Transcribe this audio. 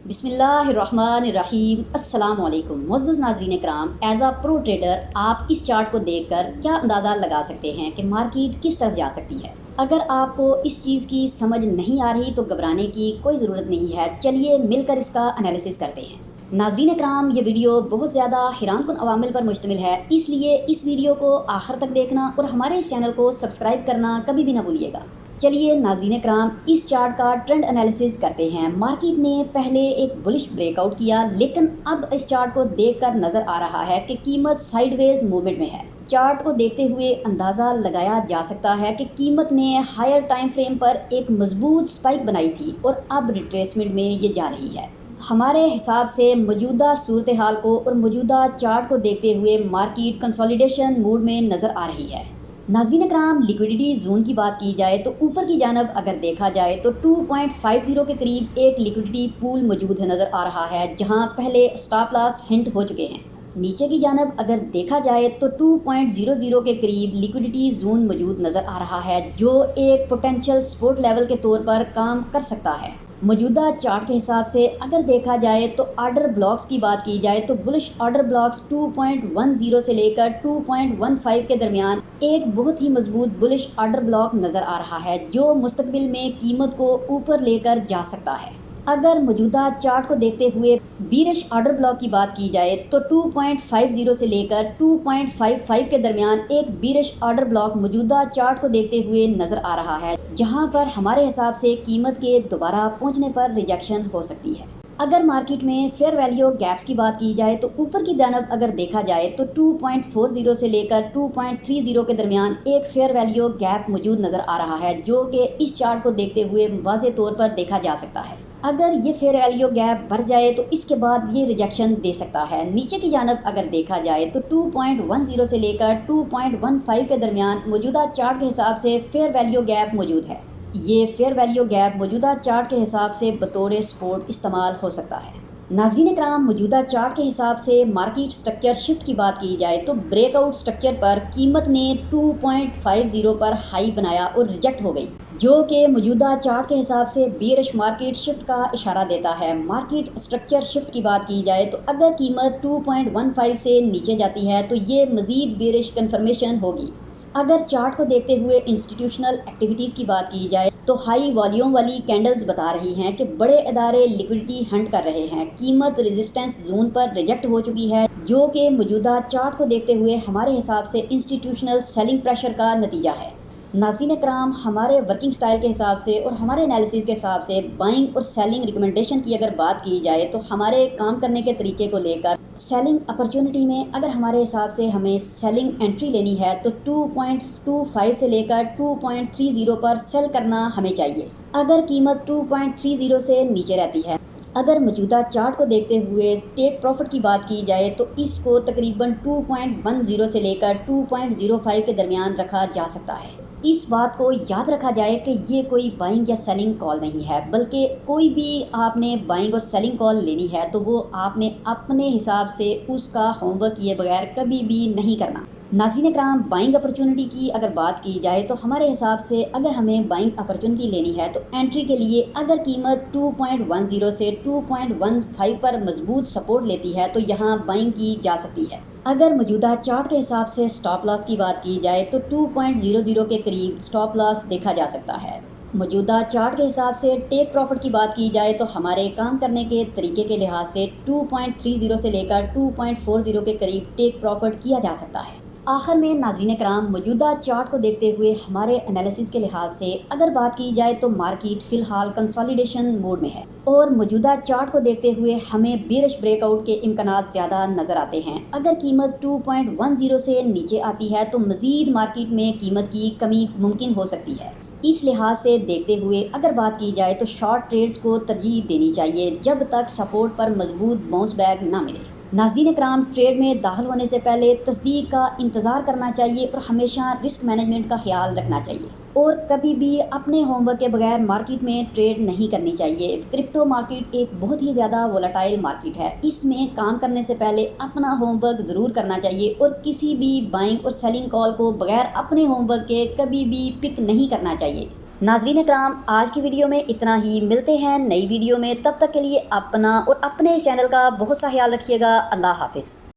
बिस्मिल्लाहिर्रहमानिर्रहीम। अस्सलाम वालेकुम मुअज़्ज़ज़ नाज़रीन कराम। एज़ अ प्रो ट्रेडर आप इस चार्ट को देखकर क्या अंदाज़ा लगा सकते हैं कि मार्केट किस तरफ जा सकती है। अगर आपको इस चीज़ की समझ नहीं आ रही तो घबराने की कोई ज़रूरत नहीं है। चलिए मिलकर इसका एनालिसिस करते हैं। नाज़रीन कराम, ये वीडियो बहुत ज़्यादा हैरानकुन अवामिल पर मुश्तमिल है, इसलिए इस वीडियो को आखिर तक देखना और हमारे इस चैनल को सब्सक्राइब करना कभी भी ना भूलिएगा। चलिए नाज़रीन कराम, इस चार्ट का ट्रेंड एनालिसिस करते हैं। मार्केट ने पहले एक बुलिश ब्रेकआउट किया, लेकिन अब इस चार्ट को देखकर नज़र आ रहा है कि कीमत साइडवेज मूवमेंट में है। चार्ट को देखते हुए अंदाज़ा लगाया जा सकता है कि कीमत ने हायर टाइम फ्रेम पर एक मजबूत स्पाइक बनाई थी और अब रिट्रेसमेंट में ये जा रही है। हमारे हिसाब से मौजूदा सूरत हाल को और मौजूदा चार्ट को देखते हुए मार्केट कंसोलिडेशन मूड में नज़र आ रही है। नाज़रीन कराम, लिक्विडिटी जोन की बात की जाए तो ऊपर की जानब अगर देखा जाए तो 2.50 के करीब एक लिक्विडिटी पूल मौजूद है नज़र आ रहा है, जहां पहले स्टॉप लॉस हिंट हो चुके हैं। नीचे की जानब अगर देखा जाए तो 2.00 के करीब लिक्विडिटी जोन मौजूद नज़र आ रहा है, जो एक पोटेंशियल सपोर्ट लेवल के तौर पर काम कर सकता है। मौजूदा चार्ट के हिसाब से अगर देखा जाए तो ऑर्डर ब्लॉक्स की बात की जाए तो बुलिश ऑर्डर ब्लॉक्स 2.10 से लेकर 2.15 के दरमियान एक बहुत ही मजबूत बुलिश ऑर्डर ब्लॉक नज़र आ रहा है, जो मुस्तकबिल में कीमत को ऊपर लेकर जा सकता है। अगर मौजूदा चार्ट को देखते हुए बीरिश ऑर्डर ब्लॉक की बात की जाए तो 2.50 से लेकर 2.55 के दरमियान एक बीरिश ऑर्डर ब्लॉक मौजूदा चार्ट को देखते हुए नज़र आ रहा है, जहां पर हमारे हिसाब से कीमत के दोबारा पहुंचने पर रिजेक्शन हो सकती है। अगर मार्केट में फेयर वैल्यू गैप्स की बात की जाए तो ऊपर की जानब अगर देखा जाए तो 2.40 से लेकर 2.30 के दरमियान एक फेयर वैल्यू गैप मौजूद नज़र आ रहा है, जो कि इस चार्ट को देखते हुए वाज़े तौर पर देखा जा सकता है। अगर ये फेयर वैल्यू गैप बढ़ जाए तो इसके बाद ये रिजेक्शन दे सकता है। नीचे की जानब अगर देखा जाए तो 2.10 से लेकर 2.15 के दरमियान मौजूदा चार्ट के हिसाब से फेयर वैल्यू गैप मौजूद है। ये फेयर वैल्यू गैप मौजूदा चार्ट के हिसाब से बतौर सपोर्ट इस्तेमाल हो सकता है। नाज़रीन कराम, मौजूदा चार्ट के हिसाब से मार्केट स्ट्रक्चर शिफ्ट की बात की जाए तो ब्रेकआउट स्ट्रक्चर पर कीमत ने 2.50 पर हाई बनाया और रिजेक्ट हो गई, जो कि मौजूदा चार्ट के हिसाब से बेरिश मार्केट शिफ्ट का इशारा देता है। मार्केट स्ट्रक्चर शिफ्ट की बात की जाए तो अगर कीमत 2.15 से नीचे जाती है तो ये मज़ीद बेरिश कन्फर्मेशन होगी। अगर चार्ट को देखते हुए इंस्टीट्यूशनल एक्टिविटीज़ की बात की जाए तो हाई वॉल्यूम वाली कैंडल्स बता रही हैं कि बड़े इदारे लिक्विडिटी हंट कर रहे हैं। कीमत रेजिस्टेंस जोन पर रिजेक्ट हो चुकी है, जो कि मौजूदा चार्ट को देखते हुए हमारे हिसाब से इंस्टीट्यूशनल सेलिंग प्रेशर का नतीजा है। नाज़रीन कराम, हमारे वर्किंग स्टाइल के हिसाब से और हमारे एनालिसिस के हिसाब से बाइंग और सेलिंग रिकमेंडेशन की अगर बात की जाए तो हमारे काम करने के तरीके को लेकर सेलिंग अपॉर्चुनिटी में अगर हमारे हिसाब से हमें सेलिंग एंट्री लेनी है तो 2.25 से लेकर 2.30 पर सेल करना हमें चाहिए। अगर कीमत 2.30 से नीचे रहती है, अगर मौजूदा चार्ट को देखते हुए टेक प्रॉफिट की बात की जाए तो इसको तकरीबन 2.10 से लेकर 2.05 के दरमियान रखा जा सकता है। इस बात को याद रखा जाए कि ये कोई बाइंग या सेलिंग कॉल नहीं है, बल्कि कोई भी आपने बाइंग और सेलिंग कॉल लेनी है तो वो आपने अपने हिसाब से उसका होमवर्क किए बगैर कभी भी नहीं करना। नाज़रीन कराम, बाइंग अपॉर्चुनिटी की अगर बात की जाए तो हमारे हिसाब से अगर हमें बाइंग अपॉर्चुनिटी लेनी है तो एंट्री के लिए अगर कीमत 2.10 से 2.15 पर मजबूत सपोर्ट लेती है तो यहाँ बाइंग की जा सकती है। अगर मौजूदा चार्ट के हिसाब से स्टॉप लॉस की बात की जाए तो 2.00 के करीब स्टॉप लॉस देखा जा सकता है। मौजूदा चार्ट के हिसाब से टेक प्रॉफिट की बात की जाए तो हमारे काम करने के तरीके के लिहाज से 2.30 से लेकर 2.40 के करीब टेक प्रॉफिट किया जा सकता है। आखिर में नाज़रीन कराम, मौजूदा चार्ट को देखते हुए हमारे एनालिसिस के लिहाज से अगर बात की जाए तो मार्केट फ़िलहाल कंसोलिडेशन मोड में है और मौजूदा चार्ट को देखते हुए हमें बेरिश ब्रेकआउट के इम्कानात ज़्यादा नज़र आते हैं। अगर कीमत 2.10 से नीचे आती है तो मज़ीद मार्केट में कीमत की कमी मुमकिन हो सकती है। इस लिहाज से देखते हुए अगर बात की जाए तो शॉर्ट ट्रेड्स को तरजीह देनी चाहिए जब तक सपोर्ट पर मजबूत बाउंस बैक ना मिले। नाज़रीन कराम, ट्रेड में दाखिल होने से पहले तस्दीक का इंतज़ार करना चाहिए और हमेशा रिस्क मैनेजमेंट का ख्याल रखना चाहिए और कभी भी अपने होमवर्क के बगैर मार्केट में ट्रेड नहीं करनी चाहिए। क्रिप्टो मार्केट एक बहुत ही ज़्यादा वोलेटाइल मार्केट है, इसमें काम करने से पहले अपना होमवर्क ज़रूर करना चाहिए और किसी भी बाइंग और सेलिंग कॉल को बगैर अपने होमवर्क के कभी भी पिक नहीं करना चाहिए। ناظرین اکرام، آج کی ویڈیو میں اتنا ہی، ملتے ہیں نئی ویڈیو میں، تب تک کے لیے اپنا اور اپنے چینل کا بہت سا خیال رکھیے گا۔ اللہ حافظ۔